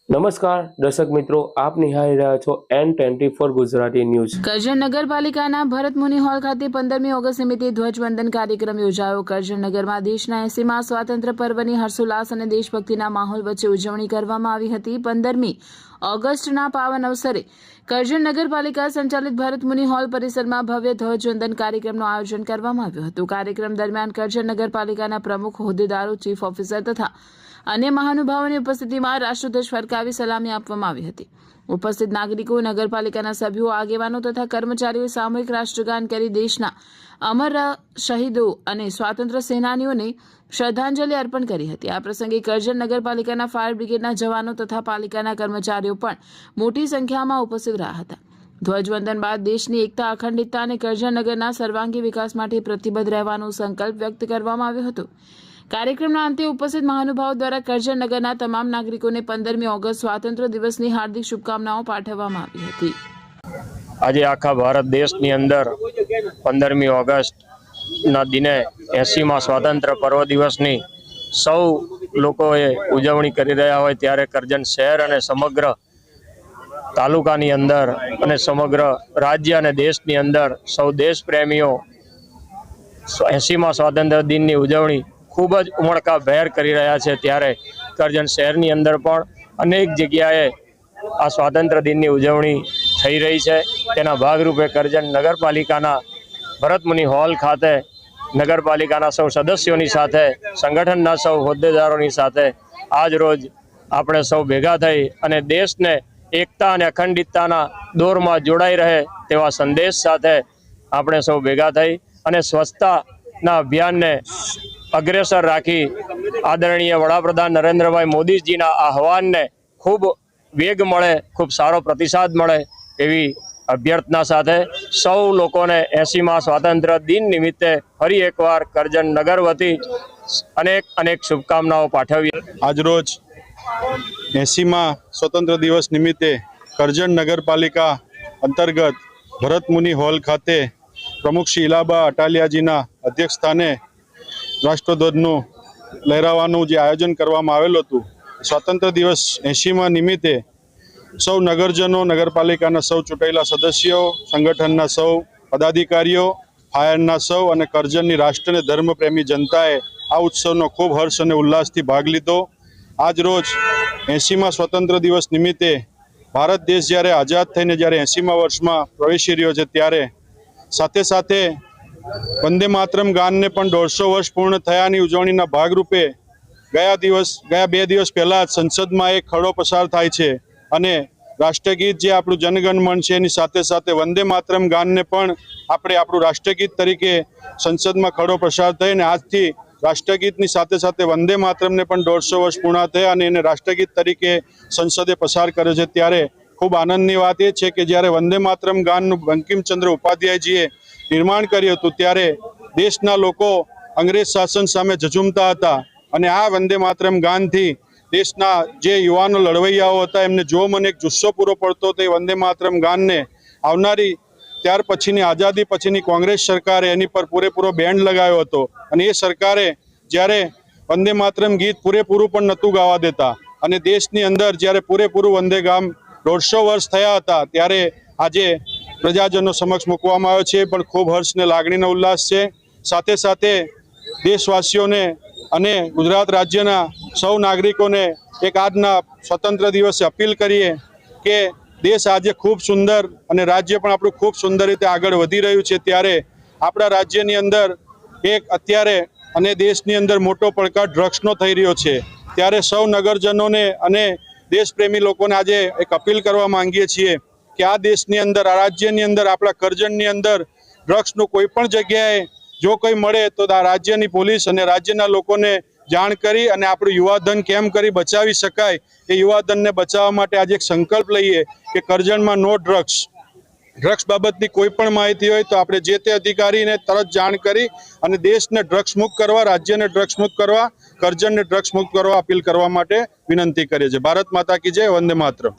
નમસ્કાર દર્શક મિત્રો, આપ નિહાળી રહ્યા છો N24 ગુજરાતી ન્યૂઝ। કરજણ નગરપાલિકાના ભરત મુનિ હોલ ખાતે 15મી ઓગસ્ટ નિમિત્તે ધ્વજવંદન કાર્યક્રમ યોજાયો। કરજણ નગરમાં દેશના 80મા સ્વાતંત્ર્ય પર્વની હર્ષોલ્લાસ અને દેશભક્તિના માહોલ વચ્ચે ઉજવણી કરવામાં આવી હતી। 15મી ઓગસ્ટના પાવન અવસરે કરજણ નગરપાલિકા સંચાલિત ભરત મુનિ હોલ પરિસરમાં ભવ્ય ધ્વજવંદન કાર્યક્રમનું આયોજન કરવામાં આવ્યું હતું। કાર્યક્રમ દરમિયાન કરજણ નગરપાલિકાના પ્રમુખ હોદ્દેદારો, ચીફ ઓફિસર તથા અન્ય મહાનુભાવોની ઉપસ્થિતિમાં રાષ્ટ્રધ્વજ ફરકાવી સલામી આપવામાં આવી હતી। ઉપસ્થિત નાગરિકો, નગરપાલિકાના સભ્યો, આગેવાનો તથા કર્મચારીઓએ સામૂહિક રાષ્ટ્રગાન કરી દેશના અમર શહીદો અને સ્વાતંત્ર્ય સેનાનીઓને શ્રદ્ધાંજલિ અર્પણ કરી હતી। આ પ્રસંગે કરજણ નગરપાલિકાના ફાયર બ્રિગેડના જવાનો તથા પાલિકાના કર્મચારીઓ પણ મોટી સંખ્યામાં ઉપસ્થિત રહ્યા હતા। ધ્વજવંદન બાદ દેશની એકતા, અખંડિતતા અને કરજણ નગરના સર્વાંગી વિકાસ માટે પ્રતિબદ્ધ રહેવાનો સંકલ્પ વ્યક્ત કરવામાં આવ્યો હતો। કાર્યક્રમના અંતે ઉપસ્થિત મહાનુભાવો દ્વારા કરજણ નગરના તમામ નાગરિકોને 15મી ઓગસ્ટ સ્વાતંત્ર્ય દિવસની હાર્દિક શુભકામનાઓ પાઠવવામાં આવી હતી। આજે આખા ભારત દેશની અંદર 15મી ઓગસ્ટના દિને 80મા સ્વાતંત્ર્ય પર્વ દિવસની સૌ લોકોએ ઉજવણી કરી રહ્યા હોય ત્યારે કરજણ શહેર અને સમગ્ર તાલુકાની અંદર અને સમગ્ર રાજ્ય અને દેશની અંદર સૌ દેશપ્રેમીઓ 80મા સ્વાતંત્ર્ય દિનની ઉજવણી ખૂબ જ ઉમળકાભેર કરી રહ્યા છે। ત્યારે કરજણ શહેરની અંદર પણ અનેક જગ્યાએ આ સ્વાતંત્ર્ય દિનની ઉજવણી થઈ રહી છે। તેના ભાગરૂપે કરજણ નગરપાલિકાના ભરત મુનિ હોલ ખાતે નગરપાલિકાના સૌ સદસ્યોની સાથે, સંગઠનના સૌ હોદ્દેદારોની સાથે આજ રોજ આપણે સૌ ભેગા થઈ અને દેશને એકતા અને અખંડિતતાના દોરમાં જોડાઈ રહે તેવા સંદેશ સાથે આપણે સૌ ભેગા થઈ અને સ્વચ્છતાના અભિયાનને અગ્રેસર રાખી આદરણીય વડાપ્રધાન નરેન્દ્રભાઈ મોદીજીના આહવાનને ખૂબ વેગ મળે, ખૂબ સારો પ્રતિસાદ મળે એવી અભ્યર્થના સાથે સૌ લોકોને 80મા સ્વાતંત્ર્ય દિન નિમિત્તે ફરી એકવાર કરજણ નગર વતી અનેક શુભકામનાઓ પાઠવીએ। આજરોજ 80મા સ્વતંત્ર દિવસ નિમિત્તે કરજણ નગરપાલિકા અંતર્ગત ભરત મુનિ હોલ ખાતે પ્રમુખ શ્રી ઇલાબા અટાલિયાજીના અધ્યક્ષસ્થાને રાષ્ટ્રધ્વજનું લહેરાવવાનું જે આયોજન કરવામાં આવેલું હતું, સ્વાતંત્ર્ય દિવસ 80મા નિમિત્તે સૌ નગરજનો, નગરપાલિકાના સૌ ચૂંટાયેલા સદસ્યો, સંગઠનના સૌ પદાધિકારીઓ, ફાયરના સૌ અને કરજણની રાષ્ટ્ર અને ધર્મપ્રેમી જનતાએ આ ઉત્સવનો ખૂબ હર્ષ અને ઉલ્લાસથી ભાગ લીધો। આજ રોજ 80મા સ્વતંત્ર દિવસ નિમિત્તે ભારત દેશ જ્યારે આઝાદ થઈને જ્યારે 80મા વર્ષમાં પ્રવેશી રહ્યો છે ત્યારે સાથે સાથે વંદે માતરમ ગાનને પણ 150 વર્ષ પૂર્ણ થયાની ઉજવણીના ભાગરૂપે ગયા 2 દિવસ પહેલાં સંસદમાં એક ખરડો પસાર થાય છે અને રાષ્ટ્રગીત જે આપણું જનગણ મન છે એની સાથે સાથે વંદે માતરમ ગાનને પણ આપણે આપણું રાષ્ટ્રગીત તરીકે સંસદમાં ખરડો પસાર થઈને આજથી રાષ્ટ્રગીતની સાથે સાથે વંદે માતરમને પણ 150 વર્ષ પૂર્ણ થયા અને એને રાષ્ટ્રગીત તરીકે સંસદે પસાર કર્યો છે। ત્યારે ખૂબ આનંદની વાત એ છે કે જ્યારે વંદે માતરમ ગાનનું બંકિમચંદ્ર ઉપાધ્યાયજીએ નિર્માણ કર્યું હતું ત્યારે દેશના લોકો અંગ્રેજ શાસન સામે ઝઝૂમતા હતા અને આ વંદે માતરમ ગાનથી દેશના જે યુવાનો લડવૈયાઓ હતા એમને જો મને એક જુસ્સો પૂરો પડતો તો એ વંદે માતરમ ગાનને આવનારી ત્યાર પછીની આઝાદી પછીની કોંગ્રેસ સરકારે એની પર પૂરેપૂરો બેન્ડ લગાવ્યો હતો અને એ સરકારે જ્યારે વંદે માતરમ ગીત પૂરેપૂરું પણ નહોતું ગાવા દેતા અને દેશની અંદર જ્યારે પૂરેપૂરું વંદે ગામ 150 વર્ષ થયા હતા ત્યારે આજે પ્રજાજનો સમક્ષ મૂકવામાં આવ્યો છે, પણ ખૂબ હર્ષ ને લાગણીનો ઉલ્લાસ છે। સાથે સાથે દેશવાસીઓને અને ગુજરાત રાજ્યના સૌ નાગરિકોને એક આજના સ્વતંત્ર દિવસે અપીલ કરીએ કે દેશ આજે ખૂબ સુંદર અને રાજ્ય પણ આપણું ખૂબ સુંદર રીતે આગળ વધી રહ્યું છે ત્યારે આપણા રાજ્યની અંદર એક અત્યારે અને દેશની અંદર મોટો પડકાર ડ્રગ્સનો થઈ રહ્યો છે। ત્યારે સૌ નગરજનોને અને દેશપ્રેમી લોકોને આજે એક અપીલ કરવા માંગીએ છીએ કે આ દેશની અંદર, આ રાજ્યની અંદર, આપણા કરજણની અંદર ડ્રગ્સનું કોઈ પણ જગ્યાએ જો કોઈ મળે તો આ રાજ્યની પોલીસ અને રાજ્યના લોકોને જાણ કરી અને આપણું યુવાધન કેમ કરી બચાવી શકાય એ યુવાધનને બચાવવા માટે આજે એક સંકલ્પ લઈએ કે કરજણમાં નો ડ્રગ્સ બાબતની કોઈ પણ માહિતી હોય તો આપણે જે તે અધિકારીને તરત જાણ કરી અને દેશને ડ્રગ્સ મુક્ત કરવા, રાજ્યને ડ્રગ્સ મુક્ત કરવા, કરજણને ડ્રગ્સ મુક્ત કરવા અપીલ કરવા માટે વિનંતી કરીએ છીએ। ભારત માતા કી જય, વંદે માતરમ।